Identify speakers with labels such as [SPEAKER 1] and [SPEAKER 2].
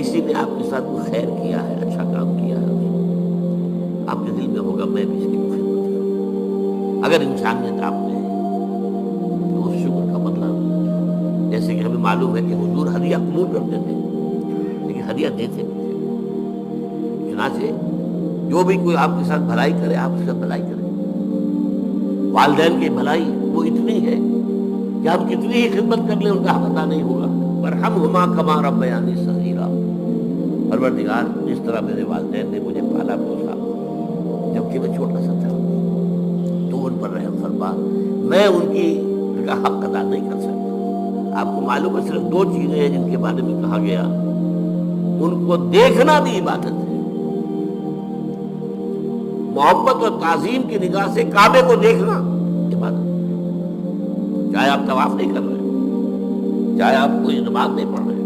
[SPEAKER 1] کسی نے آپ کے ساتھ کوئی خیر کیا ہے، اچھا کام کیا ہے، آپ کے دل میں ہوگا میں بھی اس کی خدمت کروں۔ اگر انسانیت آپ میں ہے تو اس شکر کا بدلہ، جیسے کہ ہمیں معلوم ہے کہ حضور ہدیہ قبول کرتے تھے لیکن ہدیہ دیتے نہیں تھے۔ چنانچہ جو بھی کوئی آپ کے ساتھ بھلائی کرے آپ اس کا بھلائی کرے۔ والدین کی بھلائی وہ اتنی ہے کہ ہم کتنی ہی خدمت کر لیں ان کا حق ادا نہیں ہوگا۔ وارحمہما کما ربیانی صغیرا، پروردگار جس طرح میرے والدین نے مجھے پالا پوسا جبکہ میں چھوٹا سا تھا، تو ان پر رحم فرما، میں ان کی کا حق ادا نہیں کر سکتا۔ آپ کو معلوم ہے صرف 2 چیزیں ہیں جن کے بارے میں کہا گیا ان کو دیکھنا بھی عبادت ہے۔ محبت اور تعظیم کی نگاہ سے کعبے کو دیکھنا عبادت ہے، چاہے آپ طواف نہیں کر رہے، چاہے آپ کوئی نماز نہیں پڑھ رہے،